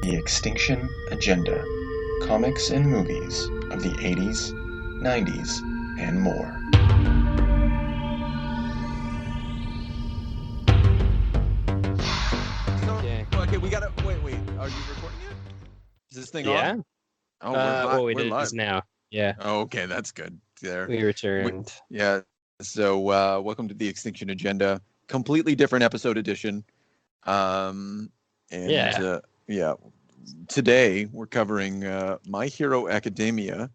The X-tinction Agenda, comics and movies of the 80s, 90s, and more. Okay, we gotta wait. Are you recording it? Is this thing Yeah. on? Oh, we we're did live. just now. Yeah. Oh, okay, that's good. There. We returned. Yeah. So, welcome to the X-tinction Agenda, completely different episode edition. Yeah. Today we're covering My Hero Academia,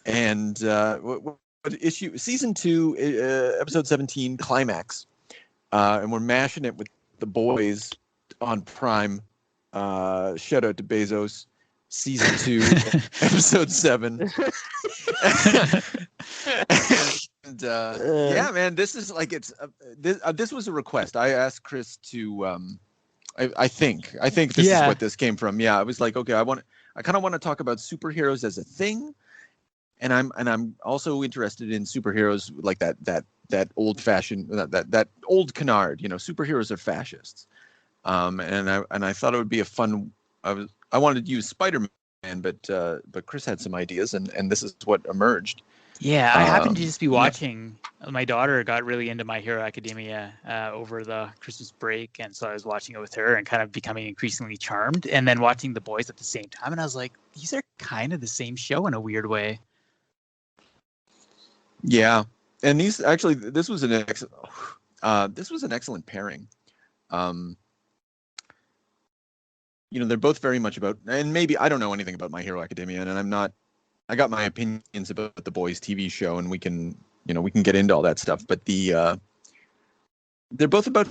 and what issue? Season 2, episode 17, Climax, and we're mashing it with the boys on Prime. Shout out to Bezos. Season 2, episode 7. And yeah, man, this is like this was a request. I asked Chris to I think this is what this came from. Yeah, I was like, okay, I kind of want to talk about superheroes as a thing, and I'm also interested in superheroes like that old fashioned that old canard. You know, superheroes are fascists. And I thought it would be a fun. I wanted to use Spider-Man, but Chris had some ideas, and this is what emerged. Yeah, I happened to just be watching. My daughter got really into My Hero Academia over the Christmas break, and so I was watching it with her and kind of becoming increasingly charmed. And then watching the boys at the same time, and I was like, these are kind of the same show in a weird way. Yeah, and this was an excellent pairing. You know, they're both very much about, and maybe I don't know anything about My Hero Academia, and I got my opinions about the boys TV show, and we can get into all that stuff, but they're both about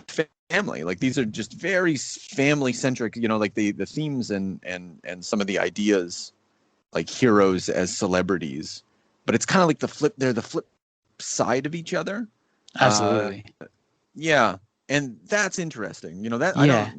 family. Like, these are just very family centric, you know, like the themes and some of the ideas, like heroes as celebrities, but it's kind of like they're the flip side of each other. Absolutely. Yeah. And that's interesting. You know, that I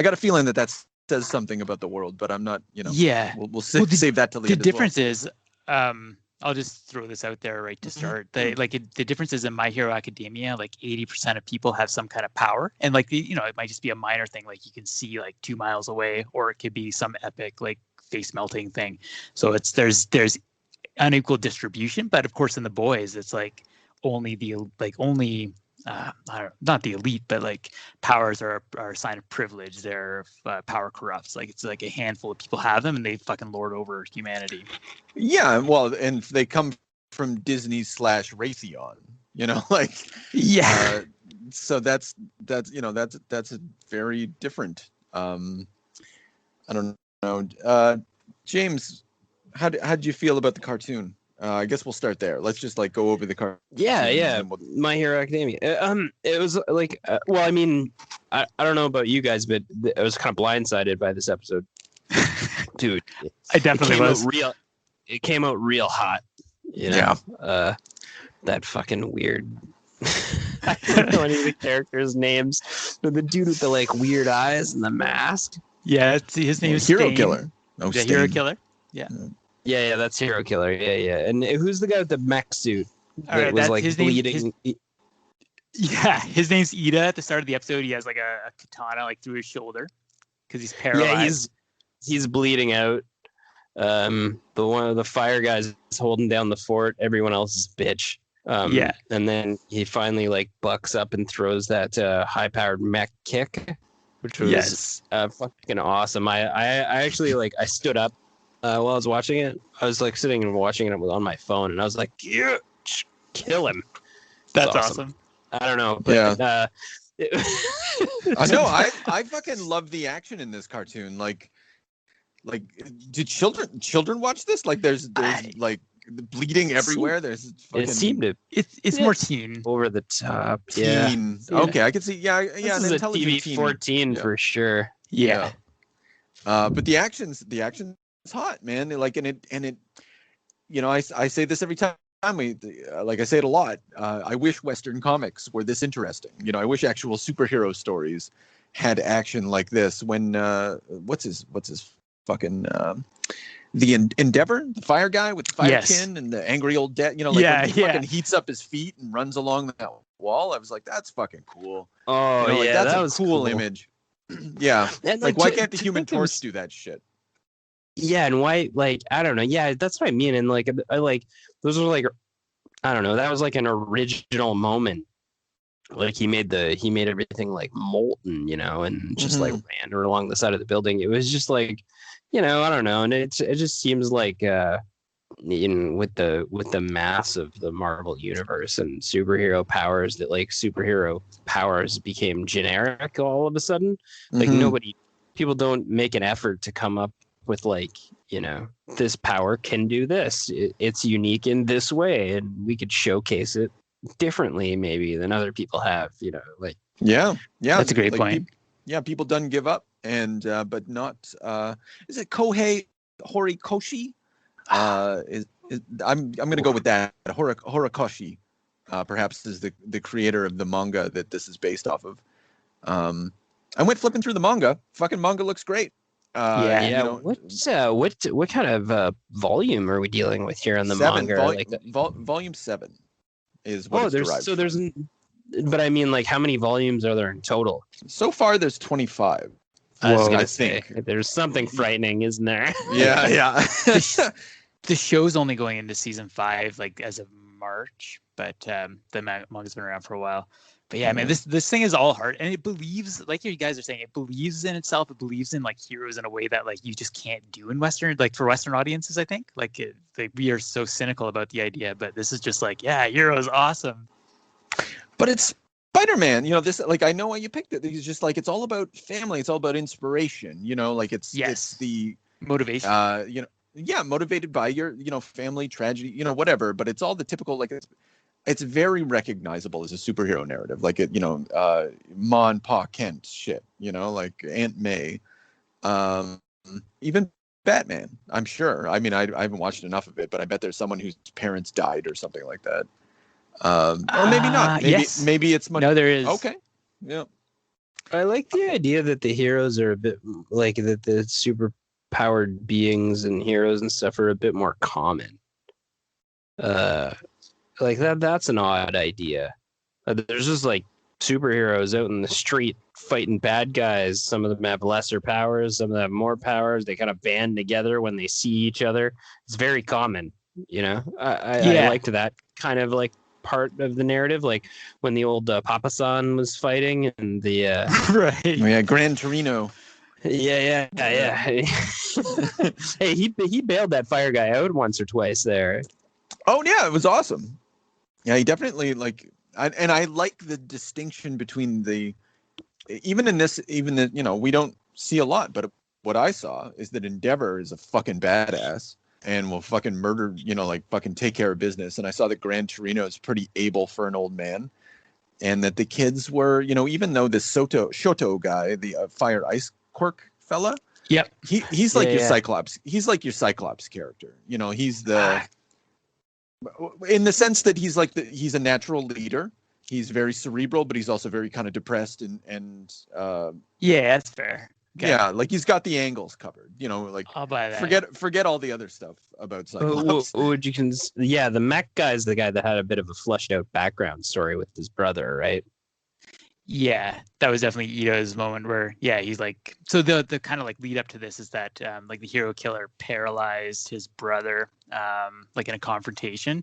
got a feeling that says something about the world, but I'm not, you know. Yeah. We'll save that to the end. The difference is, I'll just throw this out there right to start. The difference is in My Hero Academia, like 80% of people have some kind of power, and like it might just be a minor thing, like you can see like 2 miles away, or it could be some epic like face melting thing. So there's unequal distribution, but of course in the boys it's like only not the elite, but like powers are a sign of privilege. They're power corrupts. Like, it's like a handful of people have them, and they fucking lord over humanity. Yeah, well, and they come from Disney's /Raytheon. You know, like so that's a very different. I don't know, James. How did you feel about the cartoon? I guess we'll start there. Let's just like go over the cartoon. Yeah. My Hero Academia. It was like, well, I mean, I don't know about you guys, but I was kind of blindsided by this episode. Dude, I definitely was. It came out real hot. You know? Yeah. That fucking weird. I don't know any of the characters' names. But the dude with the like weird eyes and the mask. Yeah, his name is Hero Stain. Killer. Hero Killer. Yeah. Yeah, that's Hero Killer. Yeah. And who's the guy with the mech suit that was like bleeding? Yeah, his name's Ida. At the start of the episode, he has like a katana like through his shoulder because he's paralyzed. Yeah, he's bleeding out. The one of the fire guys is holding down the fort. Everyone else is bitch. And then he finally like bucks up and throws that high-powered mech kick, which was fucking awesome. I actually I stood up. While I was watching it, I was like sitting and watching it on my phone, and I was like, "Yeah, kill him." That's awesome. I don't know, but I know. I fucking love the action in this cartoon. Like, do children watch this? Like, there's like bleeding everywhere. There's fucking. It seemed to. It's more teen, over the top. Teen. Yeah. Okay, I can see. Yeah. This is a TV 14 for sure. Yeah. But the action's hot, man. Like, and it, you know, I say this every time I say it a lot. I wish Western comics were this interesting. You know, I wish actual superhero stories had action like this. When what's his fucking the Endeavor, the fire guy with the fire kin and the angry old dad. You know, like when he fucking heats up his feet and runs along that wall. I was like, that's fucking cool. Oh, that's that was a cool image. Yeah. And, Like, why can't the Human Torch do that shit? Yeah, and why? Like, I don't know. Yeah, that's what I mean. And like, I like those are like, I don't know. That was like an original moment. Like he made everything like molten, and just like ran along the side of the building. It was just like, I don't know. And it just seems like with the mass of the Marvel universe and superhero powers, that like superhero powers became generic all of a sudden. Like people don't make an effort to come up with like, this power can do this. It's unique in this way, and we could showcase it differently maybe than other people have. Like yeah, that's a great point. People done give up, and but not. Is it Kohei Horikoshi? I'm going to go with that. Horikoshi, perhaps is the creator of the manga that this is based off of. I went flipping through the manga. Fucking manga looks great. What kind of volume are we dealing with here on the manga? Volume 7 is what it's derived from. But I mean, like, how many volumes are there in total? So far, there's 25. I think there's something frightening, isn't there? Yeah. The show's only going into season 5, like as of March, but the manga's been around for a while. But yeah, man, this thing is all heart, and it believes, like you guys are saying, it believes in itself. It believes in like heroes in a way that like you just can't do in Western, like for Western audiences. I think like we are so cynical about the idea, but this is just like, yeah, heroes, awesome. But it's Spider-Man, this, like, I know why you picked it. It's just like, it's all about family. It's all about inspiration, like it's the motivation. Motivated by your, family tragedy, whatever. But it's all the typical, like, it's very recognizable as a superhero narrative. Like Ma and Pa Kent shit, like Aunt May, even Batman, I'm sure. I mean, I haven't watched enough of it, but I bet there's someone whose parents died or something like that. Or maybe not. Maybe it's much. No, there is. Okay. Yeah. I like the idea that the heroes are a bit like that. The super powered beings and heroes and stuff are a bit more common. Like that's an odd idea. There's just like superheroes out in the street fighting bad guys. Some of them have lesser powers, some of them have more powers. They kind of band together when they see each other. It's very common, I liked that kind of like part of the narrative, like when the old Papa-san was fighting and the right. Oh, yeah, Gran Torino. Yeah. Hey, he bailed that fire guy out once or twice there. Oh yeah, it was awesome. Yeah, he definitely I like the distinction between even we don't see a lot, but what I saw is that Endeavor is a fucking badass and will fucking murder, like fucking take care of business. And I saw that Gran Torino is pretty able for an old man, and that the kids were, even though this Shoto guy, the fire ice quirk fella, yep, he's like your Cyclops. He's like your Cyclops character. He's in the sense that he's a natural leader. He's very cerebral, but he's also very kind of depressed and yeah, that's fair. Okay. Yeah, like he's got the angles covered. Like I'll buy that. Forget all the other stuff about Cyclops. The mech guy's the guy that had a bit of a fleshed out background story with his brother, right? Yeah, that was definitely Ito's moment where, he's like, so the kind of like lead up to this is that like the hero killer paralyzed his brother like in a confrontation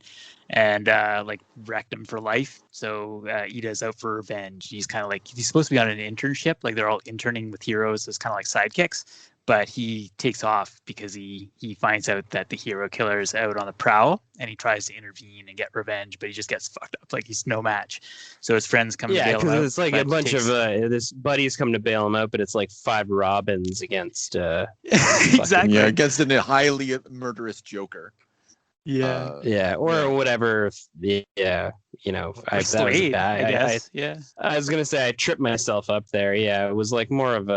and like wrecked him for life. So Ito's out for revenge. He's kind of like, he's supposed to be on an internship, like they're all interning with heroes as kind of like sidekicks, but he takes off because he finds out that the hero killer is out on the prowl and he tries to intervene and get revenge, but he just gets fucked up. Like he's no match. So his friends come to bail him out. It's like a bunch of his buddies come to bail him out, but it's like 5 Robins against exactly. Yeah, against a highly murderous Joker. Or whatever. Yeah, I Slade, bad. I guess. I was gonna say I tripped myself up there. Yeah, it was like more of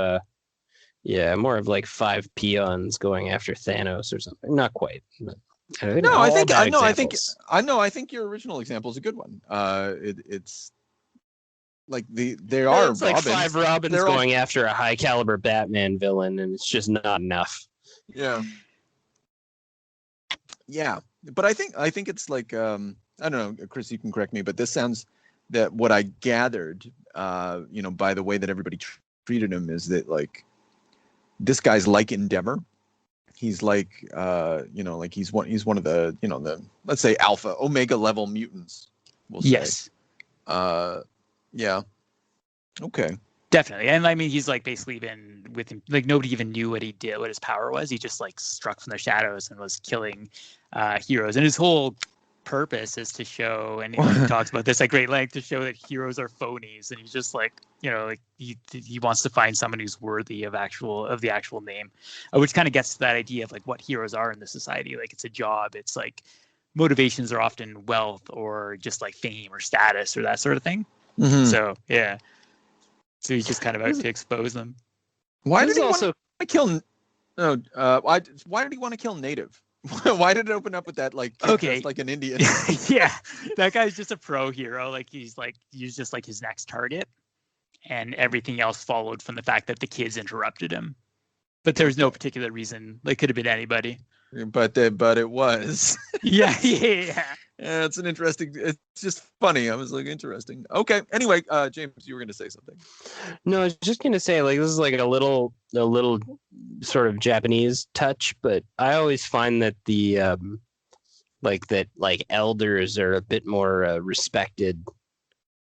like 5 peons going after Thanos or something. Not quite. But I think your original example is a good one. It's like there are Robins. Like 5 Robins going after a high caliber Batman villain, and it's just not enough. Yeah. Yeah, but I think it's like I don't know, Chris, you can correct me, but this sounds that what I gathered, by the way that everybody treated him is that like this guy's like Endeavor. He's like like he's one of the the, let's say, alpha omega level mutants, we'll say. Yes. Yeah. Okay. Definitely. And I mean, he's like basically been with him, like nobody even knew what he did, what his power was. He just like struck from the shadows and was killing heroes. And his whole purpose is to show, and he talks about this at great length, to show that heroes are phonies. And he's just like, like he wants to find someone who's worthy of the actual name, which kind of gets to that idea of like what heroes are in the society. Like it's a job. It's like motivations are often wealth or just like fame or status or that sort of thing. Mm-hmm. So, yeah. So he's just kind of out to expose them. Why did he want to kill? Why did he want to kill Native? Why did it open up with that? Like, like an Indian. Yeah, that guy's just a pro hero. Like he's just like his next target, and everything else followed from the fact that the kids interrupted him. But there's no particular reason. Like, could have been anybody. But it was. Yeah. Yeah, it's an interesting. It's just funny. I was like, interesting. Okay. Anyway, James, you were going to say something. No, I was just going to say, like, this is like a little sort of Japanese touch, but I always find that the elders are a bit more respected,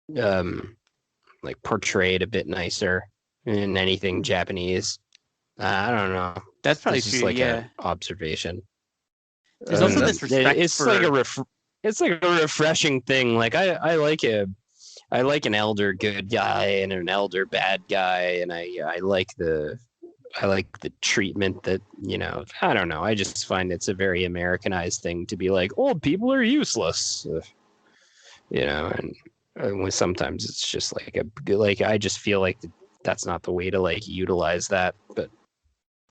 like portrayed a bit nicer in anything Japanese. I don't know. That's probably true. Just like an observation. There's also this respect. It's like a refreshing thing. Like I like an elder good guy and an elder bad guy, and I like the treatment that, I don't know. I just find it's a very Americanized thing to be like, old people are useless, and sometimes it's just like I just feel like that's not the way to like utilize that, but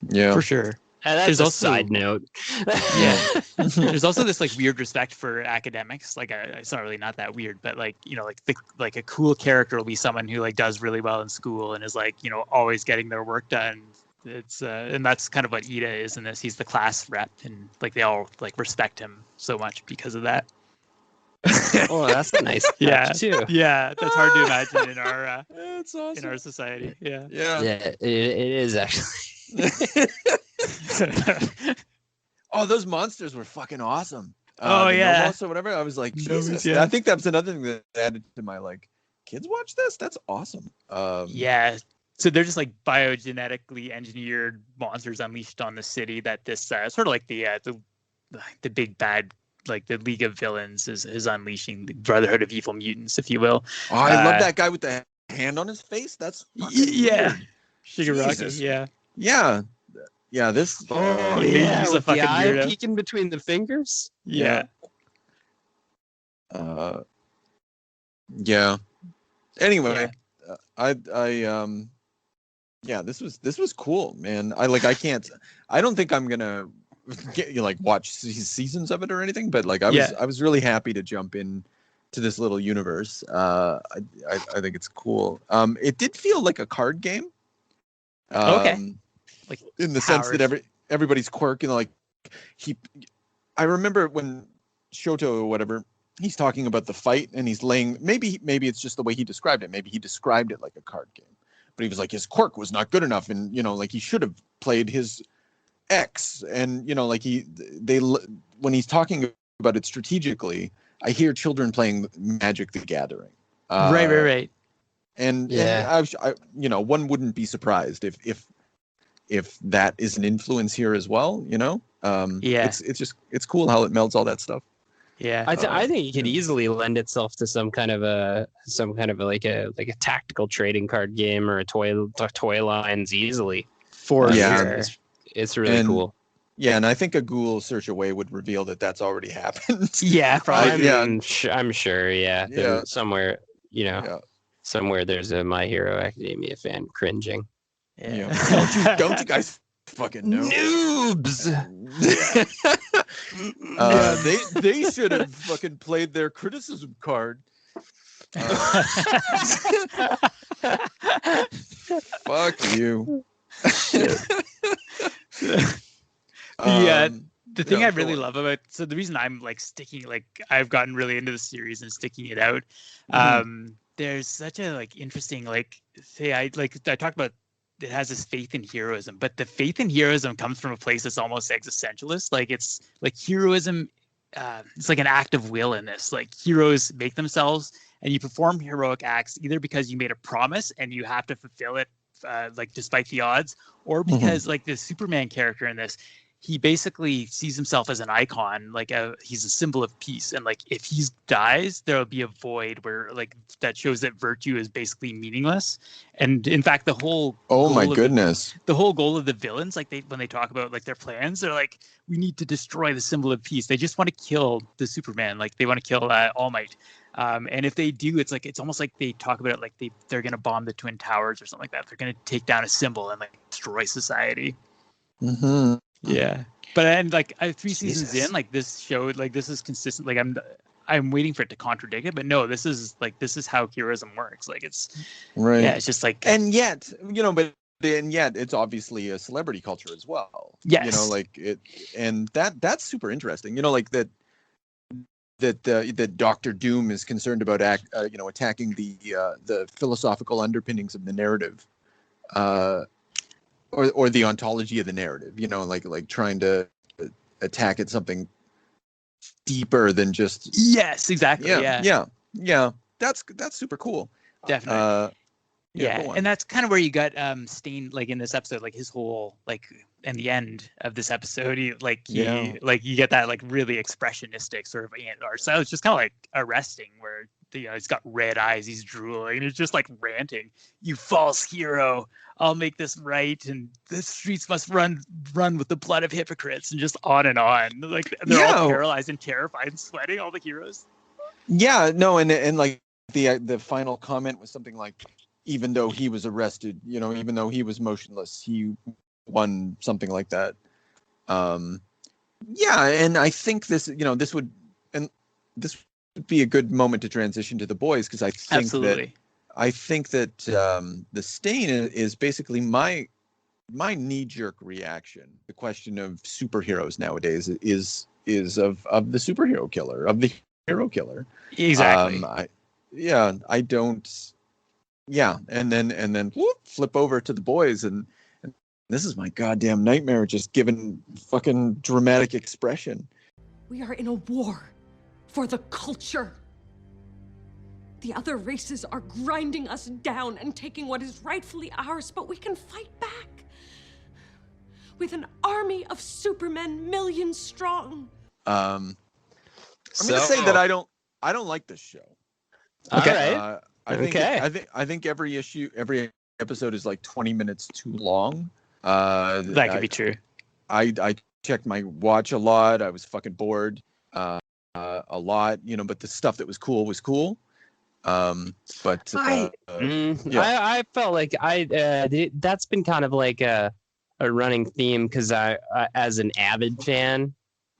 yeah, for sure. And that's a side note. Yeah. There's also this like weird respect for academics. Like it's not really not that weird, but like, like a cool character will be someone who like does really well in school and is like, always getting their work done. It's and that's kind of what Ida is in this. He's the class rep, and like they all like respect him so much because of that. Oh, that's a nice touch too. Yeah, that's hard to imagine in our that's awesome. in our society. Yeah. It is actually. Oh, those monsters were fucking awesome. Yeah, or whatever. I was like, Jesus. Yeah. I think that's another thing that added to my like, kids watch this. That's awesome. Yeah. So they're just like biogenetically engineered monsters unleashed on the city. That this sort of like the big bad, like the League of Villains is unleashing, the Brotherhood of Evil Mutants, if you will. Oh, I love that guy with the hand on his face. That's weird. Shigaraki. Yeah, this. Oh, he's a fucking the eye weirdo. peeking between the fingers. Yeah. Yeah. Anyway, this was cool, man. I don't think I'm gonna watch seasons of it or anything, but like I was really happy to jump in to this little universe. I think it's cool. It did feel like a card game. Like in the sense that everybody's quirk, I remember when Shoto or whatever, he's talking about the fight and he's laying, maybe it's just the way he described it. Maybe he described it like a card game, but he was like, his quirk was not good enough. And, like he should have played his X, and, when he's talking about it strategically, I hear children playing Magic the Gathering. Right. And I one wouldn't be surprised if that is an influence here as well, it's cool how it melds all that stuff. Yeah, I think it could easily lend itself to some kind of a tactical trading card game or a toy lines easily. For sure. It's really cool. Yeah, and I think a Google search away would reveal that that's already happened. Yeah, probably. I'm sure. Yeah. Somewhere, somewhere there's a My Hero Academia fan cringing. Yeah. Don't you guys fucking know? Noobs. They should have fucking played their criticism card. Fuck you. The thing I really love about, so the reason I'm like sticking, like I've gotten really into the series and sticking it out, there's such a like interesting, like say I talked about it has this faith in heroism, but the faith in heroism comes from a place that's almost existentialist. Like it's like heroism, it's like an act of will in this. Like heroes make themselves, and you perform heroic acts either because you made a promise and you have to fulfill it, like despite the odds, or because like the Superman character in this, he basically sees himself as an icon, like he's a symbol of peace. And like if he dies, there'll be a void where like that shows that virtue is basically meaningless. And in fact, the whole the whole goal of the villains, like when they talk about like their plans, they're like, we need to destroy the symbol of peace. They just want to kill the Superman, like they want to kill All Might. And if they do, it's almost like they talk about it like they're going to bomb the Twin Towers or something like that. They're going to take down a symbol and like destroy society. Mm-hmm. Yeah, but then like 3 seasons in, like this show, like this is consistent. Like I'm waiting for it to contradict it, but no, this is how heroism works. Like it's right. Yeah, it's just like, and yet it's obviously a celebrity culture as well. Yes, you know, like it, and that's super interesting. You know, like that Doctor Doom is concerned about attacking the philosophical underpinnings of the narrative. Or the ontology of the narrative, you know, like trying to attack at something deeper than just. Yes, exactly. Yeah. That's super cool. Definitely. And that's kind of where you got Stain, like in this episode, like his whole like in the end of this episode, you get that like really expressionistic sort of art style. It's just kind of like arresting, where he's got red eyes, he's drooling, and it's just like ranting, "You false hero, I'll make this right, and the streets must run with the blood of hypocrites," and just on and on. Like they're all paralyzed and terrified and sweating, all the heroes. Yeah, no, and like the final comment was something like, even though he was arrested, even though he was motionless, he won, something like that. And I think this would be a good moment to transition to the boys, because I think that the Stain is basically my knee-jerk reaction. The question of superheroes nowadays is of the superhero killer, of the hero killer. Exactly. I don't. Yeah, and then whoop, flip over to the boys, and this is my goddamn nightmare, just given fucking dramatic expression. We are in a war for the culture. The other races are grinding us down and taking what is rightfully ours, but we can fight back with an army of supermen, millions strong. I'm gonna say that I don't like this show. Okay. I think every episode is like 20 minutes too long. That could be true. I checked my watch a lot. I was fucking bored a lot, but the stuff that was cool was cool. I felt like that's been kind of like a running theme, because I as an avid fan,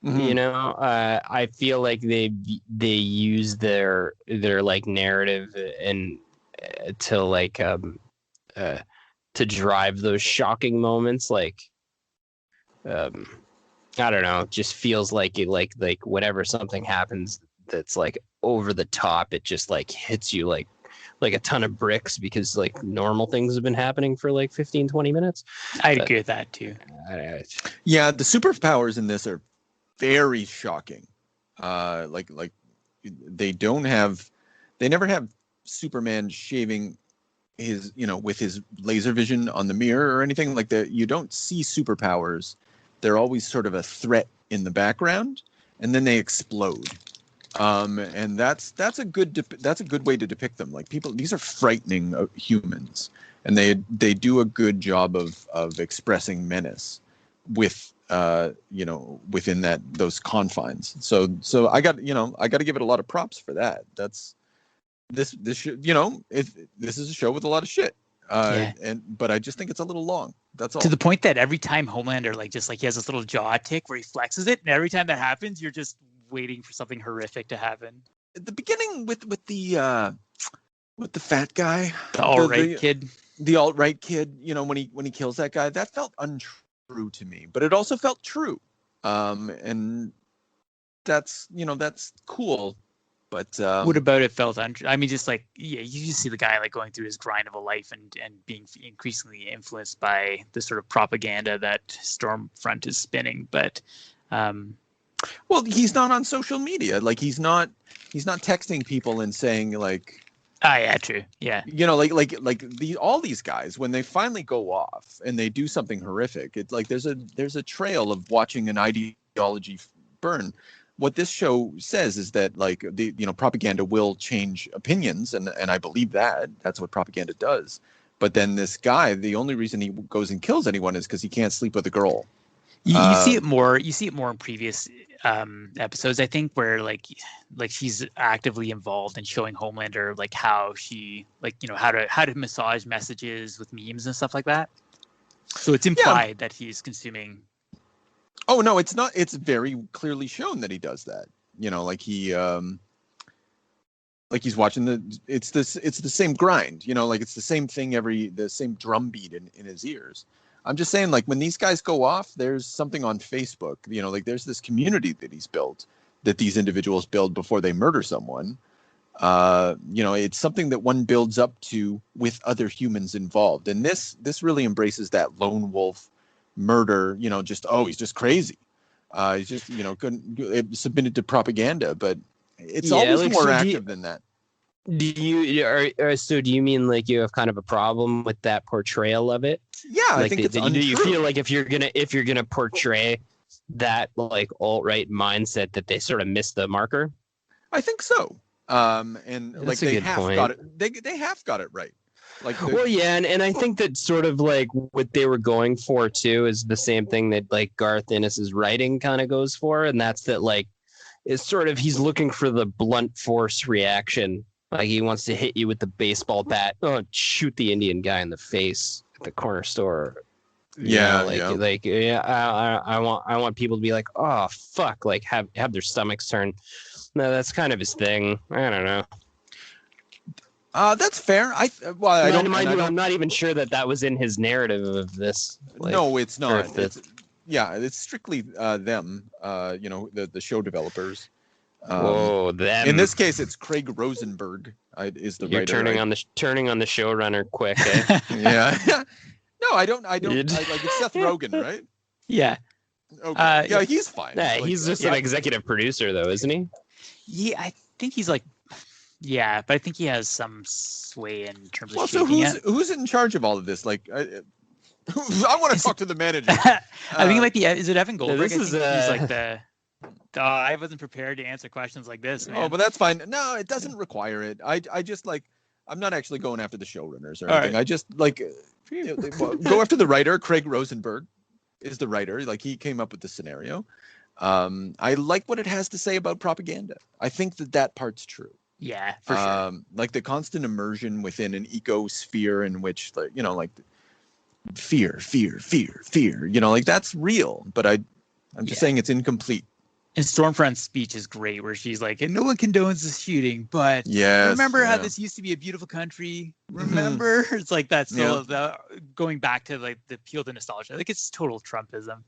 I feel like they use their like narrative and to drive those shocking moments, like I don't know, it just feels like it, like whenever something happens that's like over the top, it just like hits you like a ton of bricks, because like normal things have been happening for like 15-20 minutes. I'd agree with that too. Yeah, the superpowers in this are very shocking. Like they never have Superman shaving his, with his laser vision on the mirror or anything like that. You don't see superpowers. They're always sort of a threat in the background, and then they explode. And that's a good way to depict them. Like these are frightening humans, and they do a good job of expressing menace with within those confines. So I got to give it a lot of props for that. That's this this is a show with a lot of shit. But I just think it's a little long. That's all. To the point that every time Homelander he has this little jaw tick where he flexes it, and every time that happens, you're just waiting for something horrific to happen. At the beginning with the fat guy, the alt-right kid, when he kills that guy, that felt untrue to me, but it also felt true. And that's cool. But what about it felt I mean, just like, yeah, you just see the guy like going through his grind of a life and being increasingly influenced by the sort of propaganda that Stormfront is spinning. But well, he's not on social media. Like he's not texting people and saying like, yeah, true. Yeah. All these guys, when they finally go off and they do something horrific, it's like there's a trail of watching an ideology burn. What this show says is that like propaganda will change opinions, and I believe that's what propaganda does. But then this guy, the only reason he goes and kills anyone is because he can't sleep with a girl. You see it more. You see it more in previous episodes, I think, where like she's actively involved in showing Homelander like how she how to massage messages with memes and stuff like that. So it's implied that he's consuming. Oh no, it's not. It's very clearly shown that he does that. Like he like he's watching it's the same grind. Like it's the same thing the same drumbeat in his ears. I'm just saying, like when these guys go off, there's something on Facebook. Like there's this community that he's built, that these individuals build before they murder someone. It's something that one builds up to with other humans involved, and this really embraces that lone wolf murder, he's just crazy. He's just, couldn't submitted to propaganda, but it's always more active than that. Do you mean like you have kind of a problem with that portrayal of it? Yeah, I think it's untrue. Do you feel like if you're gonna portray that like alt-right mindset that they sort of missed the marker? I think so. And that's like they have got it. They have got it right. Well, yeah, and I think that sort of like what they were going for too is the same thing that like Garth Ennis's writing kind of goes for, and that's that like it's sort of he's looking for the blunt force reaction. Like he wants to hit you with the baseball bat, shoot the Indian guy in the face at the corner store. I want people to be like, oh fuck, like have their stomachs turn. No, that's kind of his thing. I don't know. That's fair. I'm not even sure that was in his narrative of this. Like, no, it's not. It's strictly them. The show developers. Them. In this case, it's Craig Rosenberg is the You're writer. Turning on the showrunner quick. Eh? Yeah. No, I don't. Like it's Seth Rogen, right? Yeah. Okay. Yeah, he's fine. Yeah, he's just an executive producer, though, isn't he? Yeah, I think he's like. Yeah, but I think he has some sway in terms of. Well, so who's in charge of all of this? Like, I want to talk to the manager. I think it might be. Is it Evan Goldberg? He's like the. I wasn't prepared to answer questions like this, man. Oh, but that's fine. No, it doesn't require it. I just like. I'm not actually going after the showrunners or anything. Right. I just like go after the writer. Craig Rosenberg is the writer. Like he came up with the scenario. I like what it has to say about propaganda. I think that part's true. Yeah, for sure. Like the constant immersion within an ecosphere in which, like fear. Like that's real. But I'm just saying it's incomplete. And Stormfront's speech is great, where she's like, "And no one condones this shooting, but remember how this used to be a beautiful country. Remember?" Mm-hmm. It's like that's still going back to like the appeal to nostalgia. Like it's total Trumpism.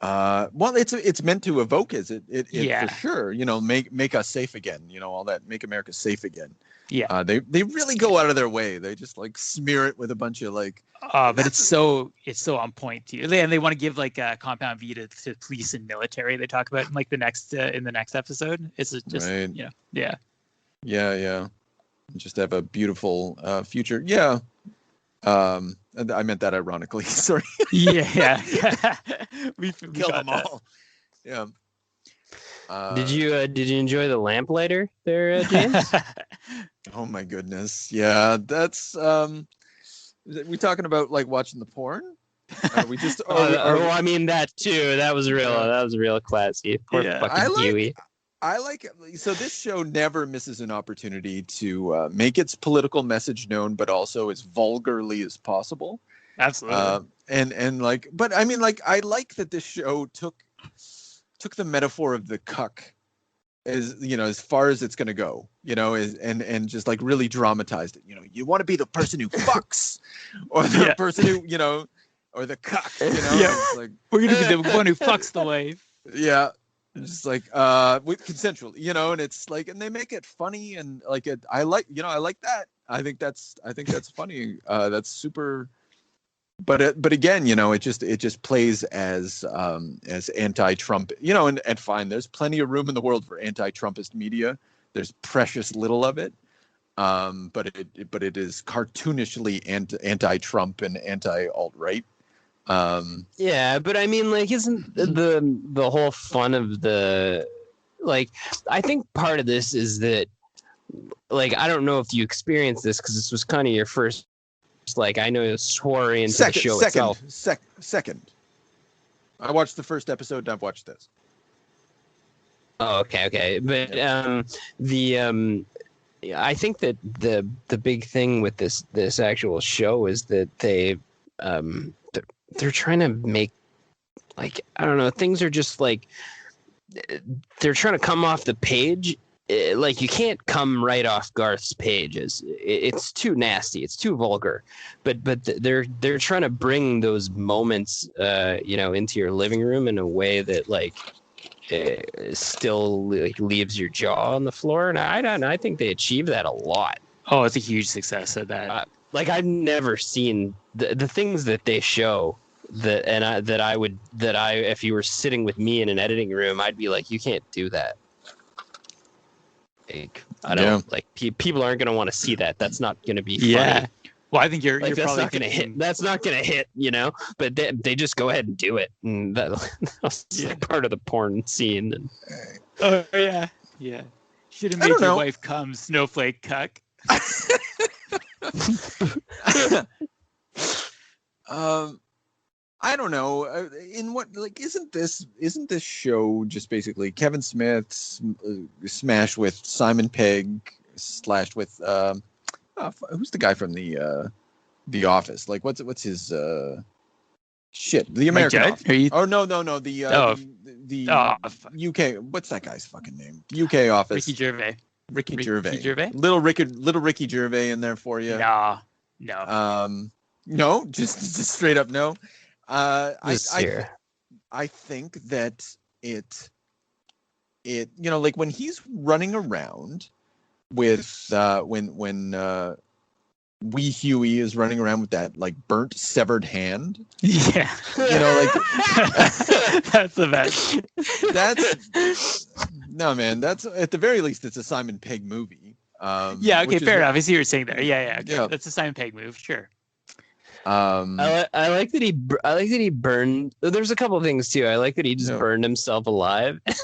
Well, it's meant to evoke for sure. Make us safe again. All that, make America safe again. Yeah. They really go out of their way. They just like smear it with a bunch of like. But it's so on point too. And they want to give like a compound V to police and military. They talk about in like in the next episode. It's just right. Yeah. Just have a beautiful future. Yeah. I meant that ironically. Sorry. Yeah. we killed them all. Yeah. Did you enjoy the lamplighter there, James? Oh my goodness. Yeah, that's we talking about like watching the porn? We just I mean that too. That was real classy. Poor fucking Huey. So this show never misses an opportunity to make its political message known, but also as vulgarly as possible. Absolutely. But I mean, like, I like that this show took the metaphor of the cuck as far as it's going to go, and just like really dramatized it. You want to be the person who fucks or the person who, or the cuck, Yeah. Like, we're going to be the one who fucks the wife. Yeah. It's just like with consensual, and it's like, and they make it funny and like it. I like that. I think that's funny. That's super. But again, it just plays as anti-Trump, and fine. There's plenty of room in the world for anti-Trumpist media. There's precious little of it. But it is cartoonishly anti-Trump and anti-alt-right. Yeah, but I mean, like, isn't the whole fun of the, like, I think part of this is that, like, I don't know if you experienced this because this was kind of your first, like, I know soiree into the show itself. Second. I watched the first episode and I've watched this. Oh, okay. But I think that the big thing with this actual show is that they're trying to make, like, I don't know, things are just like they're trying to come off the page. Like, you can't come right off Garth's pages. It's too nasty. It's too vulgar. But they're trying to bring those moments, into your living room in a way that, like, still, like, leaves your jaw on the floor. And I think they achieve that a lot. Oh, it's a huge success of that. Like, I've never seen the things that they show if you were sitting with me in an editing room, I'd be like, you can't do that. Like, I don't like people aren't going to want to see that. That's not going to be funny. Yeah. Well, I think you're that's probably not going to hit. That's not going to hit, but they just go ahead and do it. And that's like part of the porn scene. And... Oh, yeah. Yeah. Should have made your wife come, snowflake cuck. I don't know. In what, like, isn't this show just basically Kevin Smith's smash with Simon Pegg / with who's the guy from the Office? Like, what's his shit? The American Office. Oh no, the UK. What's that guy's fucking name? UK Office. Ricky Gervais. Ricky Gervais. Little Ricky Gervais in there for you. No. No, just straight up no. I think that it like when he's running around with when Wee Huey is running around with that, like, burnt severed hand. Yeah. Like that's the best. No, man, that's at the very least it's a Simon Pegg movie. Yeah, okay, fair enough. I see what you're saying there. Yeah, okay. Yeah. That's a Simon Pegg move, sure. I like that he burned. There's a couple of things too. I like that he just burned himself alive. They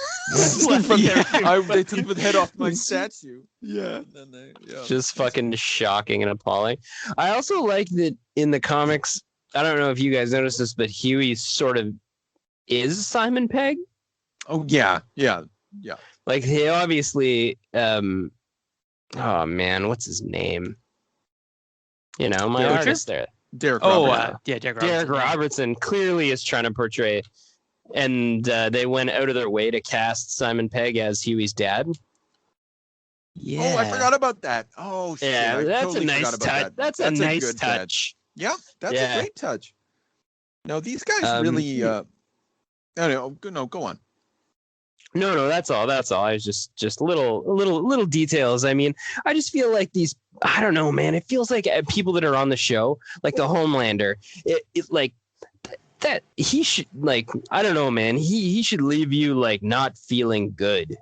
took the head off my statue. Yeah. And then just fucking shocking and appalling. I also like that in the comics. I don't know if you guys noticed this, but Huey sort of is Simon Pegg. Oh yeah. Like, he obviously. Oh man, what's his name? My artist there. Derek Robertson. Derek Robertson clearly is trying to portray, and they went out of their way to cast Simon Pegg as Huey's dad. Yeah. Oh, I forgot about that. Oh, shit. Yeah, that's a nice touch. That's a nice touch. Yeah, that's a great touch. No, these guys really. No, go on. No, that's all. I was just little details. I mean, I just feel like these. I don't know, man. It feels like people that are on the show, like the Homelander, it like that he should, like, I don't know, man. He should leave you, like, not feeling good.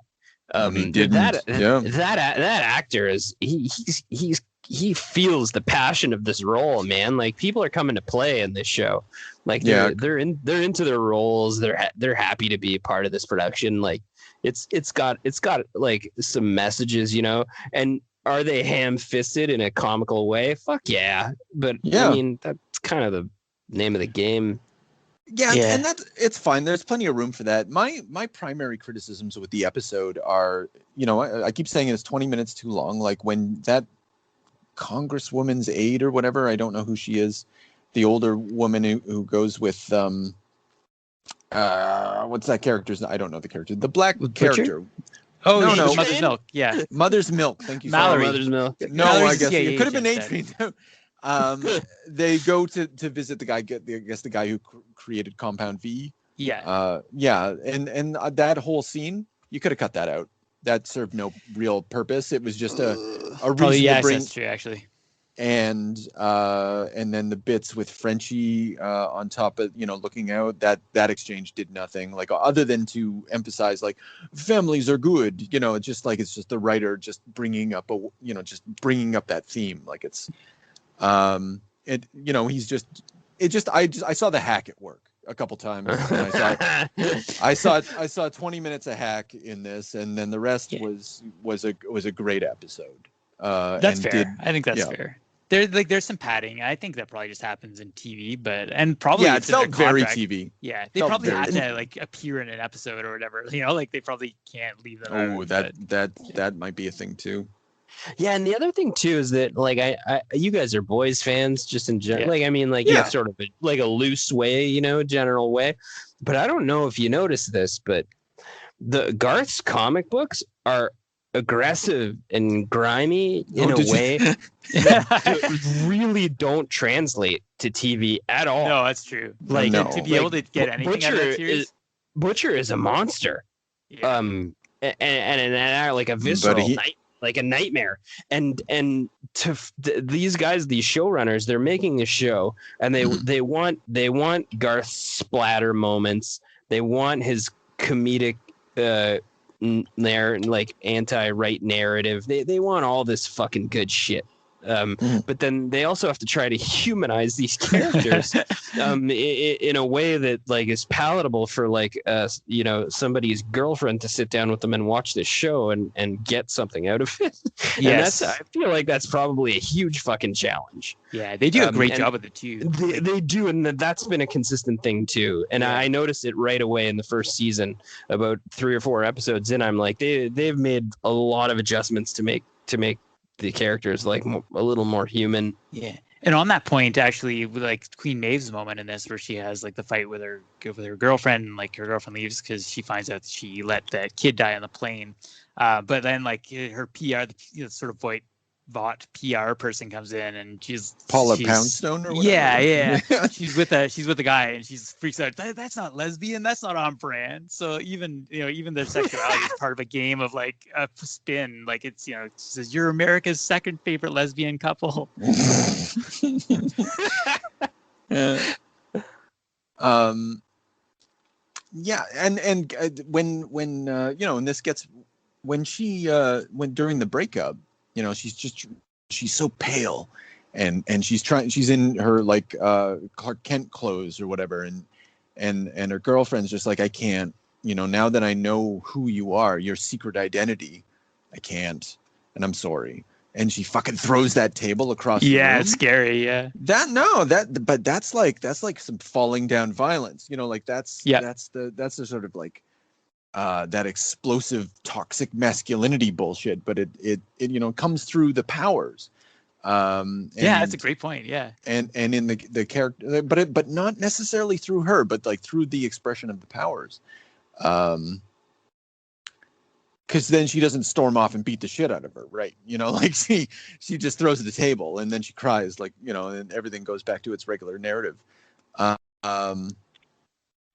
He didn't. That actor is he feels the passion of this role, man. Like, people are coming to play in this show. Like, they're into their roles. They're happy to be a part of this production. Like, it's got like some messages, and are they ham-fisted in a comical way? Fuck yeah. But I mean, that's kind of the name of the game. Yeah. And it's fine. There's plenty of room for that. My primary criticisms with the episode are, I keep saying it's 20 minutes too long. Like, when that Congresswoman's aide or whatever, I don't know who she is, the older woman who goes with what's that character's? I don't know the character. The black character. Oh, no, Mother's Milk. Yeah, Mother's Milk. Thank you. Mallory. Mother's Milk. No, Mallory's, I guess it could have been Adrian. They go to visit the guy. I guess the guy who created Compound V. And that whole scene, you could have cut that out. That served no real purpose. It was just a reason to bring. That's true, actually. And then the bits with Frenchie on top of, looking out, that exchange did nothing, like, other than to emphasize, like, families are good, it's just the writer just bringing up that theme, like, it's I saw the hack at work a couple times, and I saw 20 minutes of hack in this, and then the rest was a great episode. That's fair. I think that's fair. There's some padding. I think that probably just happens in TV, and probably it felt very TV. Yeah, they probably had to like appear in an episode or whatever. Like they probably can't leave that. Oh, that might be a thing too. Yeah, and the other thing too is that, like, I you guys are boys fans just in general. Like, I mean, like, you have sort of a loose way, general way. But I don't know if you noticed this, but the Garth's comic books are aggressive and grimy in a way that really don't translate to TV at all. No, that's true. Like, to be able to get anything out of that series. Butcher is a monster. Yeah. And like a visceral like a nightmare. And these guys, these showrunners, they're making the show, and they want Garth's splatter moments. They want his comedic like anti-right narrative. They want all this fucking good shit. But then they also have to try to humanize these characters in a way that, like, is palatable for, like, somebody's girlfriend to sit down with them and watch this show and get something out of it. Yes. And I feel like that's probably a huge fucking challenge. Yeah, they do a great job with it too. They do, and that's been a consistent thing too. And I noticed it right away in the first season, about 3 or 4 episodes in. I'm like, they've made a lot of adjustments to make the characters like a little more human. Yeah. And on that point, actually, with like Queen Maeve's moment in this, where she has like the fight with her girlfriend, and like her girlfriend leaves because she finds out she let that kid die on the plane. But then like her PR, sort of Vought PR person comes in, and she's Poundstone or whatever. Yeah. she's with a guy, and she freaks out. That's not lesbian. That's not on brand. So even their sexuality is part of a game of like a spin. Like it says you're America's second favorite lesbian couple. Yeah. And when during the breakup, she's so pale, and she's in her like Clark Kent clothes or whatever, and her girlfriend's just like, I can't, now that I know who you are, your secret identity, I can't, and I'm sorry. And she fucking throws that table across the room. Yeah, it's scary. Yeah. But that's like some falling down violence. Like that's the sort of like that explosive toxic masculinity bullshit. But it comes through the powers. That's a great point. Yeah. And in the character, but not necessarily through her, but like through the expression of the powers. Because then she doesn't storm off and beat the shit out of her, right? Like she just throws the table, and then she cries, like, and everything goes back to its regular narrative.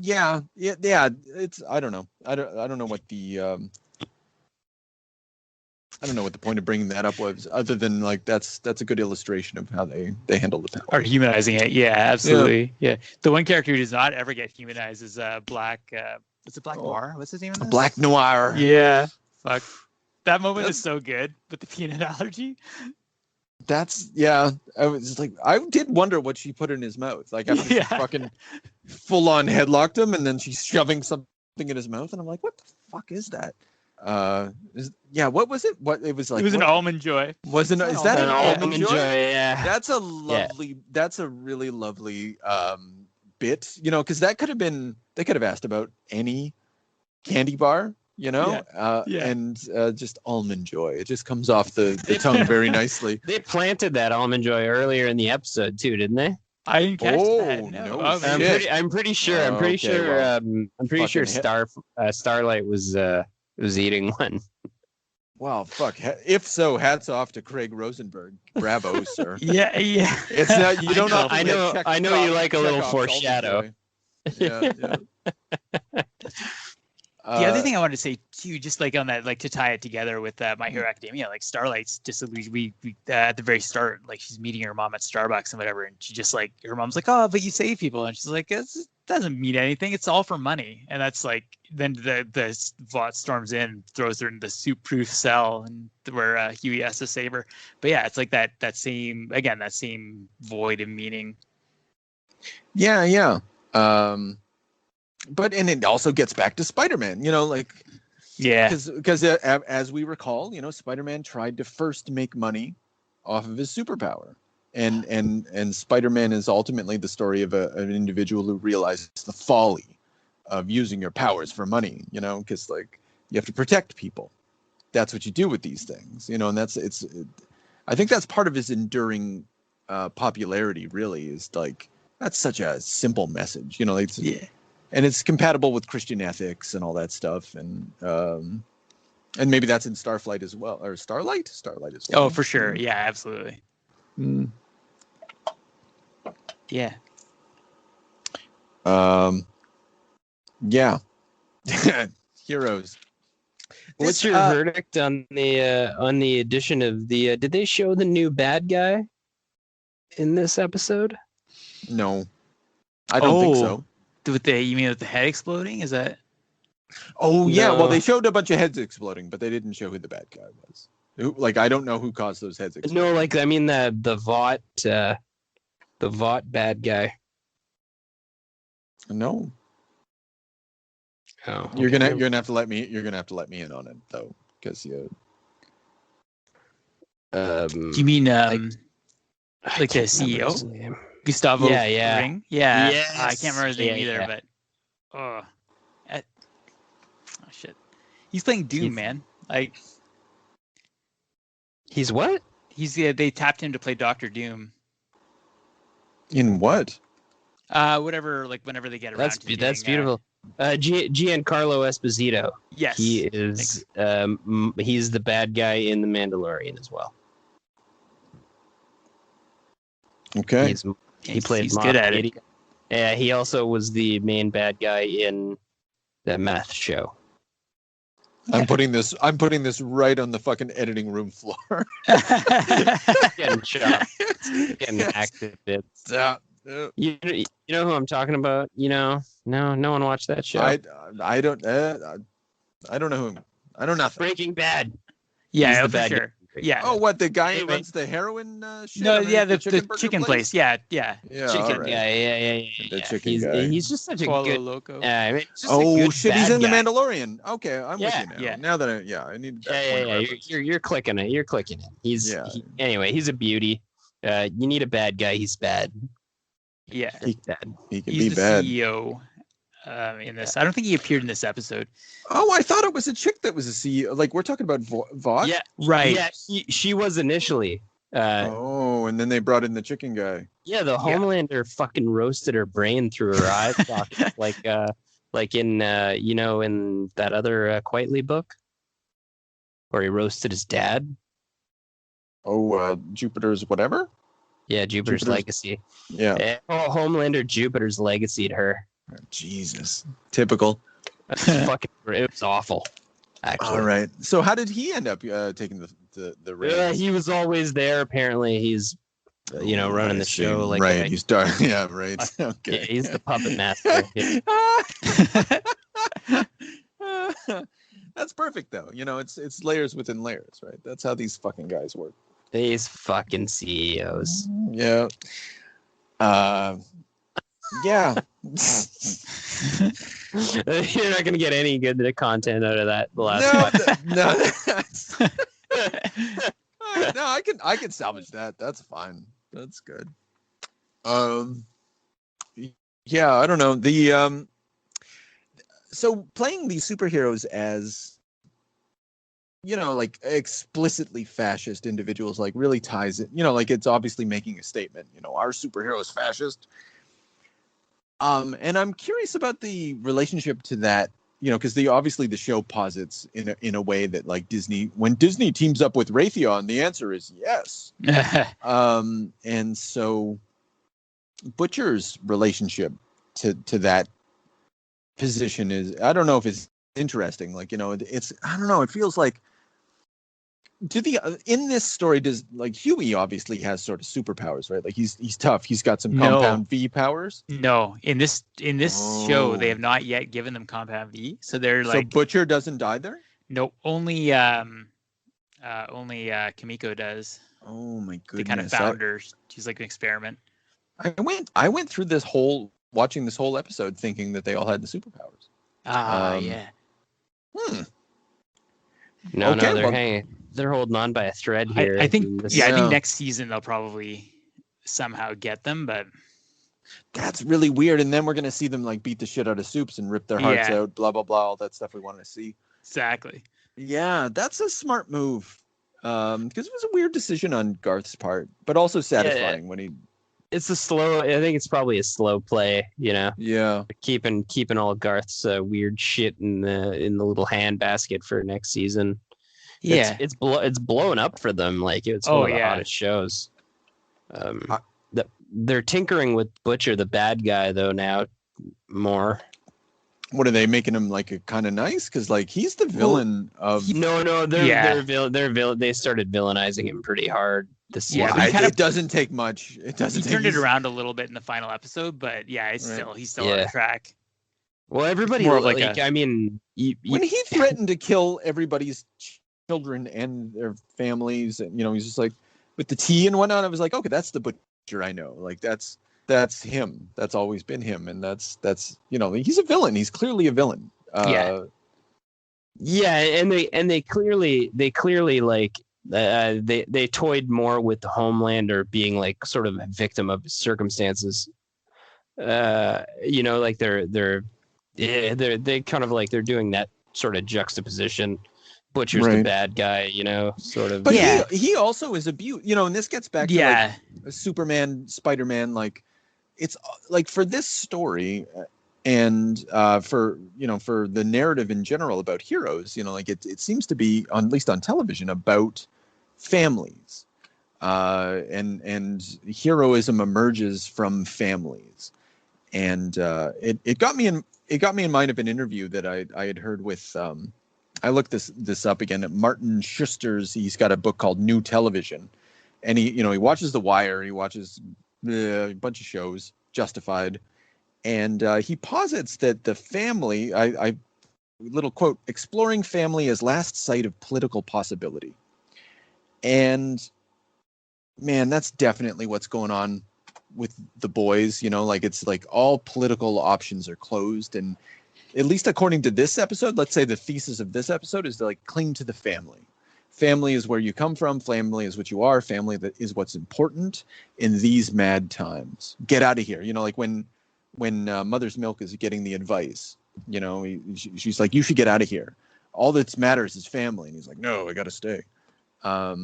Yeah. It's I don't know what the I don't know what the point of bringing that up was, other than like that's a good illustration of how they handle the power. Or humanizing it. Yeah, absolutely. Yeah. The one character who does not ever get humanized is Black. Is it Black Noir? What's his name in this? Black Noir. Yeah. Fuck. That moment is so good with the peanut allergy. I was like, I did wonder what she put in his mouth. Like after she fucking full on headlocked him, and then she's shoving something in his mouth, and I'm like, what the fuck is that? What was it? What it was like? It was an almond joy. Wasn't is that an almond joy? Yeah. That's a lovely. That's a really lovely bit. Because that could have been. They could have asked about any candy bar. And just almond joy. It just comes off the tongue very nicely. They planted that almond joy earlier in the episode too, didn't they? I didn't catch that. No. I'm pretty sure. I'm pretty sure Starlight was eating one. Wow, fuck. If so, hats off to Craig Rosenberg. Bravo, sir. Yeah. It's not. You don't. I know. You like a little foreshadow. Yeah. The other thing I wanted to say too, just like on that, like to tie it together with My Hero Academia, like Starlight's disillusion. We at the very start, like she's meeting her mom at Starbucks and whatever, and she just like her mom's like, "Oh, but you save people," and she's like, "It doesn't mean anything. It's all for money." And that's like then the Vought storms in, throws her in the soup-proof cell, and where Huey has to save her. But yeah, it's like that same void of meaning. Yeah. But and it also gets back to Spider-Man, because as we recall, Spider-Man tried to first make money off of his superpower, and Spider-Man is ultimately the story of an individual who realizes the folly of using your powers for money, because like you have to protect people. That's what you do with these things, and I think that's part of his enduring popularity. Really, is like that's such a simple message, And it's compatible with Christian ethics and all that stuff, and maybe that's in Starflight as well, or Starlight as well. Oh, for sure, yeah, absolutely. Yeah. Yeah. Heroes. What's your verdict on the addition of the? Did they show the new bad guy in this episode? No, I don't think so. You mean with the head exploding? Is that? Oh yeah. No. Well, they showed a bunch of heads exploding, but they didn't show who the bad guy was. I don't know who caused those heads exploding. No, I mean the Vought bad guy. No. Oh, okay. You're gonna have to let me in on it though, because you. Do you mean like the CEO? Gustavo Ring? Yeah. Yes. I can't remember his name either, but oh shit. He's playing Doom, man. Like he's what? They tapped him to play Dr. Doom. In what? Whatever, like whenever they get around to that's beautiful. Giancarlo Esposito. Yes. He is he's the bad guy in The Mandalorian as well. Okay. He played he's good at it. Yeah, he also was the main bad guy in the Meth Show. I'm putting this right on the fucking editing room floor. Getting shot. Getting active bits. You know who I'm talking about? No one watched that show. I don't know who. I know nothing. Breaking Bad. Yeah, the for sure. Yeah. Oh, what, the guy who runs the heroin shit? No, yeah, the chicken place. Yeah. Chicken right. guy. Yeah. The chicken guy. He's just such a good loco. Shit! He's in The Mandalorian. Okay, I'm with you now. Yeah. Now that I need. You're clicking it. You're clicking it. Anyway, he's a beauty. You need a bad guy. He's bad. Yeah. He can He's be the bad. CEO in this. I don't think he appeared in this episode. Oh, I thought it was a chick that was a CEO. Like, we're talking about Vought? Yeah, right. Yeah, she was initially. And then they brought in the chicken guy. Yeah, the Homelander fucking roasted her brain through her eye socket, like in in that other Quietly book, where he roasted his dad. Oh, Jupiter's whatever. Yeah, Jupiter's Legacy. Yeah. Homelander Jupiter's Legacy to her. Oh, Jesus, typical. It was awful. Actually. All right. So how did he end up taking the reins? Yeah, he was always there. Apparently, he's running the show. Like right. He's dark. Yeah. Right. Okay. Yeah, he's the puppet master. That's perfect, though. It's layers within layers, right? That's how these fucking guys work. These fucking CEOs. Yeah. Yeah. You're not gonna get any good content out of that. The last one. No, I can salvage that. That's fine. That's good. Yeah, I don't know. So playing these superheroes as like explicitly fascist individuals, like really ties it, like it's obviously making a statement, our superhero is fascist. And I'm curious about the relationship to that, because obviously the show posits in a way that like when Disney teams up with Raytheon, the answer is yes. And so Butcher's relationship to that position is, I don't know if it's interesting. Like, it's, I don't know. It feels like in this story, does, like, Huey obviously has sort of superpowers, right? Like he's tough. He's got some compound V powers. No, in this show, they have not yet given them compound V. So they're like, so Butcher doesn't die there? No, only Kimiko does. Oh my goodness. They kind of found her. She's like an experiment. I went through watching this whole episode thinking that they all had the superpowers. Yeah. No, they're holding on by a thread here. I think I think next season they'll probably somehow get them, but that's really weird. And then we're gonna see them like beat the shit out of Soups and rip their hearts out, blah blah blah, all that stuff we want to see. Exactly. Yeah, that's a smart move. Because it was a weird decision on Garth's part, but also satisfying when he. It's a slow. I think it's probably a slow play. Yeah. Keeping all Garth's weird shit in the little hand basket for next season. Yeah, it's blowing up for them. Like it's one of the hottest shows. They're tinkering with Butcher, the bad guy, though now more. What are they making him like a kind of nice? Because like he's the villain of. No, they're they started villainizing him pretty hard this season. Yeah, it doesn't take much. It doesn't. He turned it around a little bit in the final episode, but he's still on track. Well, everybody more when he threatened to kill everybody's children and their families, and he's just like with the tea and whatnot. I was like, okay, that's the Butcher I know. Like that's him. That's always been him, and that's he's a villain. He's clearly a villain. And they clearly like they toyed more with the Homelander being like sort of a victim of his circumstances. Like they're kind of like they're doing that sort of juxtaposition. Butcher's the bad guy, sort of. But he also is abused, and this gets back to like Superman, Spider-Man, like. It's like for this story and for the narrative in general about heroes, like it seems to be, at least on television, about families and heroism emerges from families. And it got me in mind of an interview that I had heard with I looked this up again at Martin Schuster's. He's got a book called New Television, and he watches The Wire, he watches a bunch of shows, Justified, and he posits that the family, I little quote, exploring family as last sight of political possibility. And man, that's definitely what's going on with The Boys. Like it's like all political options are closed, and at least according to this episode, let's say the thesis of this episode is to like cling to the family. Family is where you come from. Family is what you are. Family that is what's important in these mad times. Get out of here. Like when Mother's Milk is getting the advice, she's like, you should get out of here. All that matters is family. And he's like, no, I got to stay. I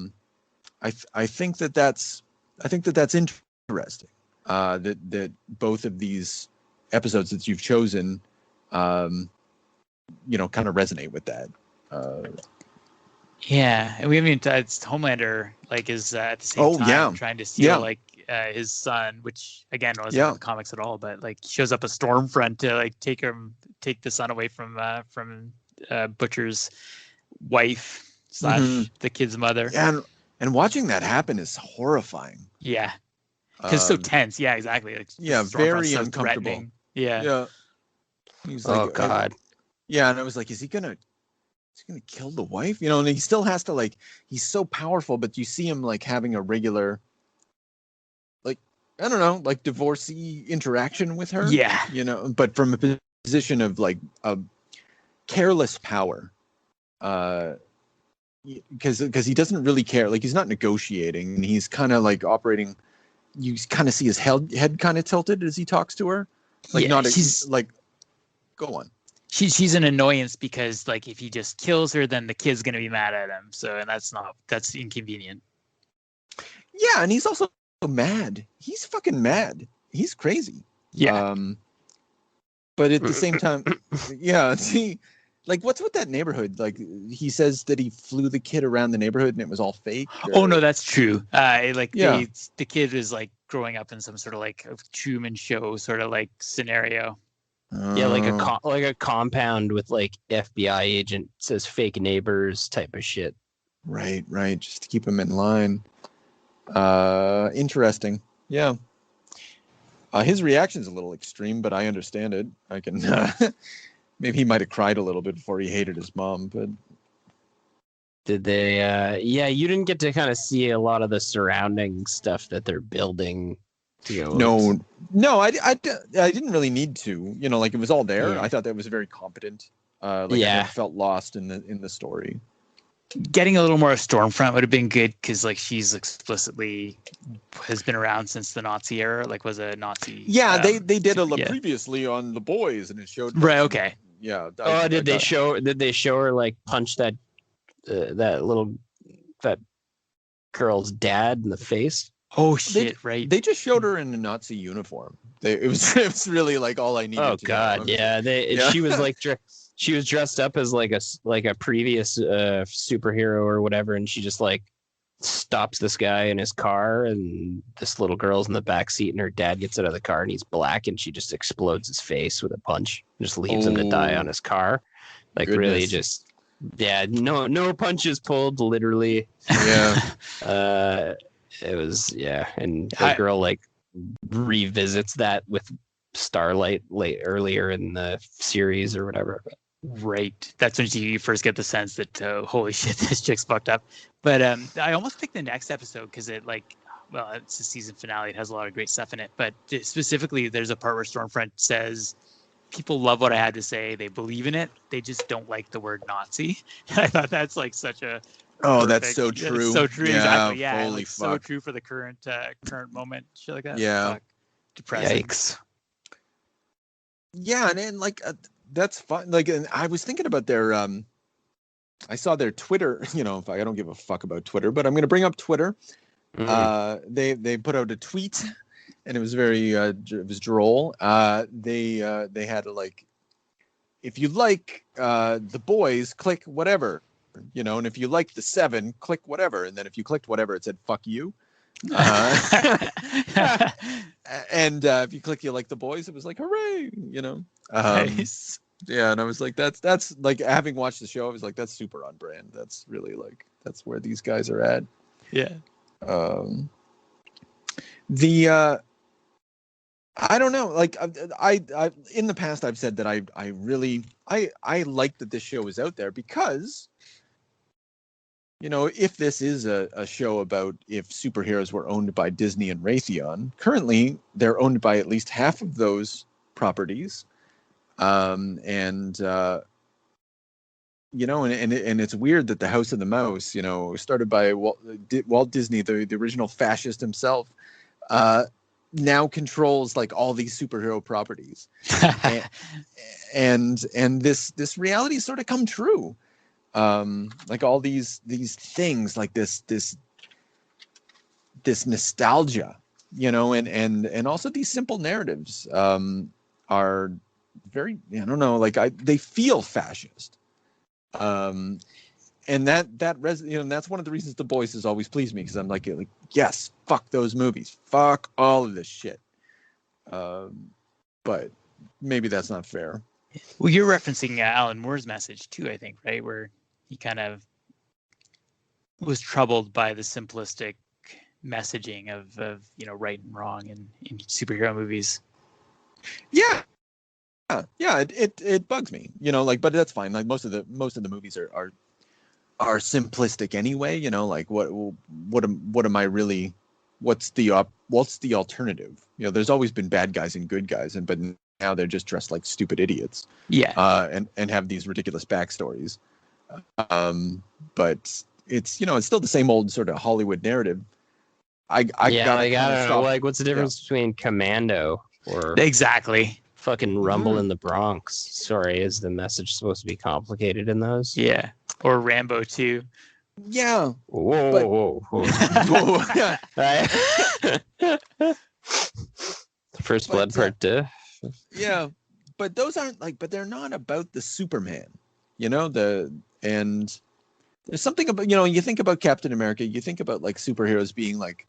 think that's interesting. That both of these episodes that you've chosen, kind of resonate with that. And we haven't. It's Homelander like is at the same time trying to steal like his son, which again wasn't in the comics at all, but like shows up a Stormfront to like take the son away from Butcher's wife / the kid's mother. Yeah, and watching that happen is horrifying. Yeah, because it's so tense. Yeah, exactly. Like, very uncomfortable. Yeah. He's like, oh God. Yeah, and I was like, is he gonna kill the wife? And he still has to like. He's so powerful, but you see him like having a regular, like I don't know, like divorcee interaction with her. Yeah. But from a position of like a careless power. Because he doesn't really care. Like he's not negotiating. He's kind of like operating. You kind of see his head kind of tilted as he talks to her. Like go on. She's an annoyance because like if he just kills her, then the kid's gonna be mad at him. So and that's inconvenient. Yeah, and he's also mad. He's fucking mad. He's crazy. Yeah. But at the same time, see. Like, what's with that neighborhood? Like, he says that he flew the kid around the neighborhood and it was all fake. Oh, no, that's true. The kid is, like, growing up in some sort of like a Truman Show sort of like scenario. Yeah, like a compound with like FBI agent says fake neighbors type of shit. Right, just to keep them in line. Interesting. Yeah. His reaction's a little extreme, but I understand it. I can maybe he might have cried a little bit before he hated his mom, but did they you didn't get to kind of see a lot of the surrounding stuff that they're building to go. No, I didn't really need to, like it was all there. Yeah. I thought that was very competent. I never felt lost in the story. Getting a little more of Stormfront would have been good because like she's explicitly has been around since the Nazi era, like was a Nazi. Yeah, they did previously on The Boys, and it showed. Right. Okay. Yeah. Did they show her like punch that girl's dad in the face? Oh shit! Right. They just showed her in a Nazi uniform. It was really like all I needed. Oh god, yeah. She was like. She was dressed up as like a previous superhero or whatever, and she just like stops this guy in his car, and this little girl's in the back seat, and her dad gets out of the car, and he's black, and she just explodes his face with a punch, just leaves him to die on his car. Like goodness. Really, just no punches pulled, literally. Yeah. It was and the girl like revisits that with Starlight earlier in the series or whatever. Right. That's when you first get the sense that, holy shit, this chick's fucked up. But I almost picked the next episode because it's a season finale. It has a lot of great stuff in it. But specifically, there's a part where Stormfront says, people love what I had to say. They believe in it. They just don't like the word Nazi. And I thought that's like such a... Oh, that's so true. So true. Yeah, exactly. Yeah. Holy fuck. So true for the current moment. Shit like that. Yeah. Fuck. Depressing. Yikes. Yeah, and like that's fun. Like, and I was thinking about their I saw their Twitter. I don't give a fuck about Twitter, but I'm going to bring up Twitter. They put out a tweet, and it was very it was droll. They had like, if you like The Boys, click whatever, and if you like The Seven, click whatever, and then if you clicked whatever, it said fuck you. And if you click you like The Boys, it was like hooray, Nice. Yeah, and I was like, that's like, having watched the show, I was like, that's super on brand. That's really like, that's where these guys are at. Yeah. I don't know, like I in the past I've said that I really like that this show is out there because if this is a show about if superheroes were owned by Disney and Raytheon, currently they're owned by at least half of those properties. And it's weird that the House of the Mouse, started by Walt Disney, the original fascist himself, now controls like all these superhero properties. and this reality sort of come true. Like all these things, like this nostalgia, and also these simple narratives are very, they feel fascist. And that's one of the reasons The Boys has always pleased me, because I'm like, yes, fuck those movies, fuck all of this shit. But maybe that's not fair. Well, you're referencing Alan Moore's message too, I think, right? Where he kind of was troubled by the simplistic messaging of right and wrong in superhero movies. Yeah, it bugs me, but that's fine. Like most of the movies are simplistic anyway. Like what am I really? What's the alternative? There's always been bad guys and good guys, but now they're just dressed like stupid idiots. Yeah. And have these ridiculous backstories. But it's it's still the same old sort of Hollywood narrative. I don't know. Like, what's the difference between Commando or exactly fucking Rumble in the Bronx? Sorry, is the message supposed to be complicated in those? Yeah. Or Rambo 2. Yeah. Whoa. First Blood Part 2. Yeah, but those aren't but they're not about the Superman, and there's something about, you think about Captain America, you think about like superheroes being like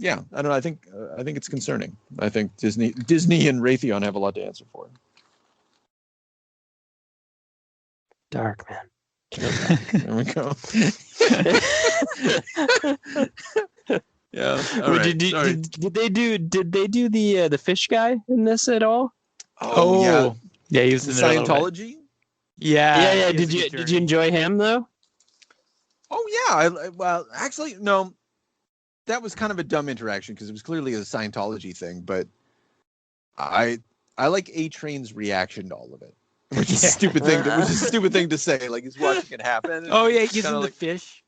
yeah, I don't know. I think it's concerning. I think Disney and Raytheon have a lot to answer for. Dark, man. There we go. Yeah. All right. Did they do the fish guy in this at all? Oh yeah. Yeah, he was in there Scientology. Yeah. Did you enjoy him though? Oh yeah. Well, actually, no. That was kind of a dumb interaction because it was clearly a Scientology thing, but I like A-Train's reaction to all of it, which is a stupid thing. Which is a stupid thing to say. Like he's watching it happen. Oh yeah, he gives him like, the fish.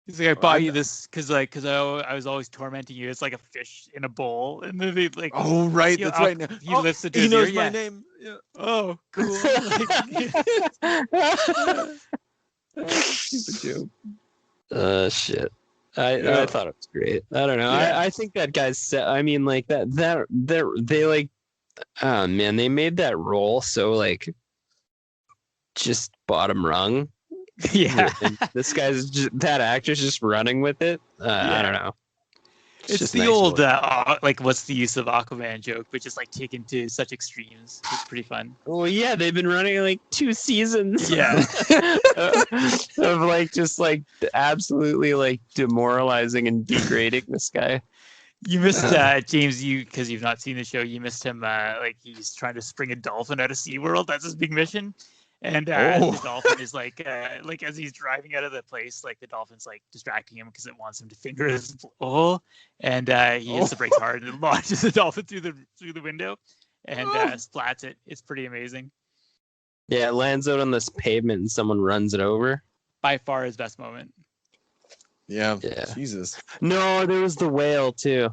He's like, I bought you this because I was always tormenting you. It's like a fish in a bowl, and then they like. Oh right, that's right. Now he lifts it to he his knows ear. my Yeah. name. Yeah. Oh, cool. Stupid joke. Shit. I thought it was great. I don't know. Yeah. I think that guy's. I mean, like they like. Oh man, they made that role so like. Just bottom rung. Yeah. And this guy's that actor's just running with it. I don't know. It's the nice old like what's the use of Aquaman joke, but just like taken to such extremes. It's pretty fun. Well, yeah, they've been running like 2 seasons. Yeah. of like just like absolutely like demoralizing and degrading this guy. You missed James, because you've not seen the show. You missed him. Like he's trying to spring a dolphin out of SeaWorld. That's his big mission. And the dolphin is like as he's driving out of the place, like the dolphin's like distracting him because it wants him to finger his hole, and he hits the brakes hard and it launches the dolphin through the window, and splats it. It's pretty amazing. Yeah, it lands out on this pavement and someone runs it over. By far his best moment. Yeah. Jesus. No, there was the whale too.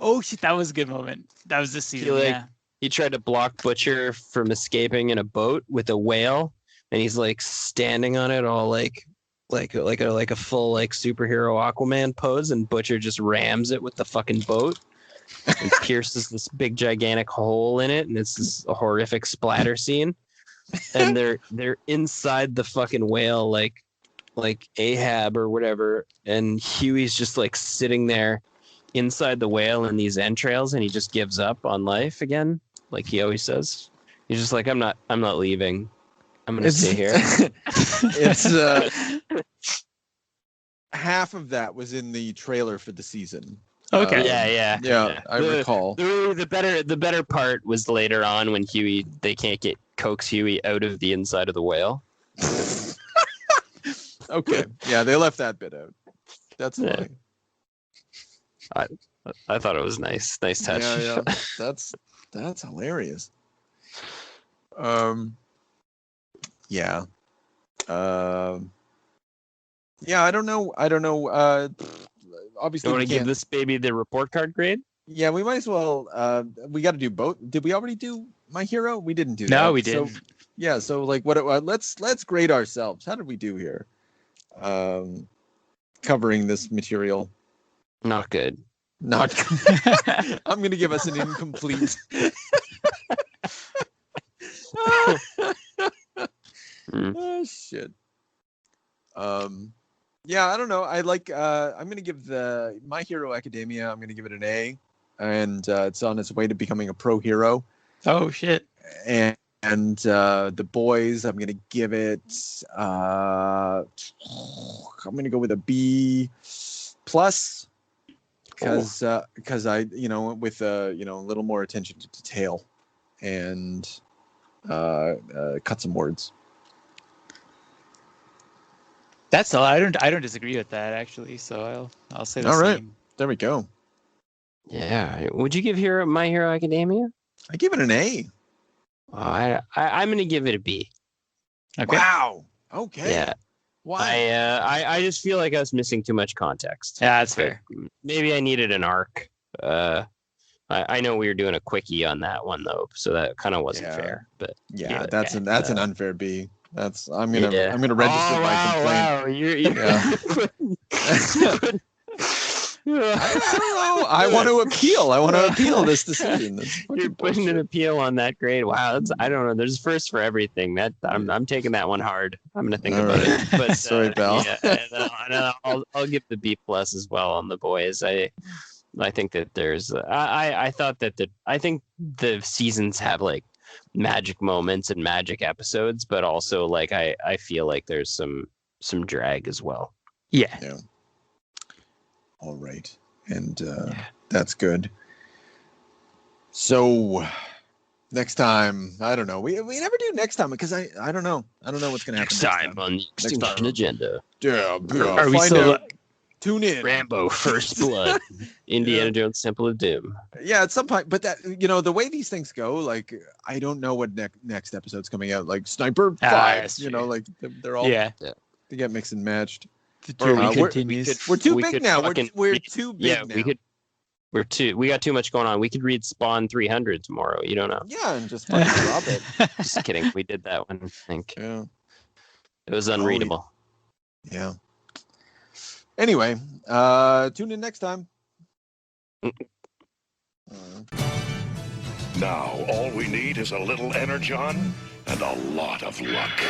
Oh shit, that was a good moment. That was this season. He tried to block Butcher from escaping in a boat with a whale, and he's like standing on it all like a full like superhero Aquaman pose, and Butcher just rams it with the fucking boat and pierces this big gigantic hole in it, and it's this horrific splatter scene. And they're inside the fucking whale like Ahab or whatever, and Huey's just like sitting there inside the whale in these entrails, and he just gives up on life again. Like he always says, he's just like, I'm not leaving. I'm gonna stay here. It's half of that was in the trailer for the season. Okay. Yeah. I recall. The better part was later on when they can't coax Huey out of the inside of the whale. Okay. Yeah, they left that bit out. That's funny. I thought it was nice. Nice touch. Yeah. That's hilarious. Yeah. Yeah, I don't know. Obviously, you want to give this baby the report card grade? Yeah, we might as well. We got to do both. Did we already do My Hero? We didn't do that. No, we didn't. So, yeah, so like, let's grade ourselves. How did we do here? Covering this material. Not good. Not good. I'm gonna give us an incomplete. Oh shit. Yeah, I don't know. I like. I'm gonna give the My Hero Academia. I'm gonna give it an A, and it's on its way to becoming a pro hero. Oh shit. And The Boys. I'm gonna give it. I'm gonna go with a B plus. Because I with a little more attention to detail, and cut some words. That's all. I don't disagree with that actually. So I'll say the all right. same. There we go. Yeah. Would you give My Hero Academia? I give it an A. I'm gonna give it a B. Okay. Wow. Okay. Yeah. Why? I just feel like I was missing too much context. Yeah, that's fair. Maybe I needed an arc. I know we were doing a quickie on that one though, so that kind of wasn't fair. But that's an unfair B. I'm gonna register my complaint. Wow, I don't know. I want to appeal. I want to appeal this decision. You're putting an appeal on that grade. Wow, I don't know. There's first for everything. That I'm taking that one hard. I'm gonna think about it. But sorry, pal. Yeah, I'll give the B+ as well on the boys. I think that there's. I thought that I think the seasons have like magic moments and magic episodes, but also like I feel like there's some drag as well. Yeah. All right, and that's good. So next time, I don't know. We never do next time because I don't know. I don't know what's gonna happen Next time on the X-tinction agenda. Yeah, Are we still? Tune in. Rambo: First Blood, Indiana Jones: Temple of Doom. Yeah, at some point, but that the way these things go, like I don't know what next episode's coming out. Like Sniper 5, like they're all they get mixed and matched. The journey continues. We're too big now. We're too big now. We got too much going on. We could read Spawn 300 tomorrow. You don't know. Yeah, and just fucking drop it. Just kidding. We did that one, I think. Yeah. It was unreadable. Yeah. Anyway, tune in next time. Now, all we need is a little energon and a lot of luck.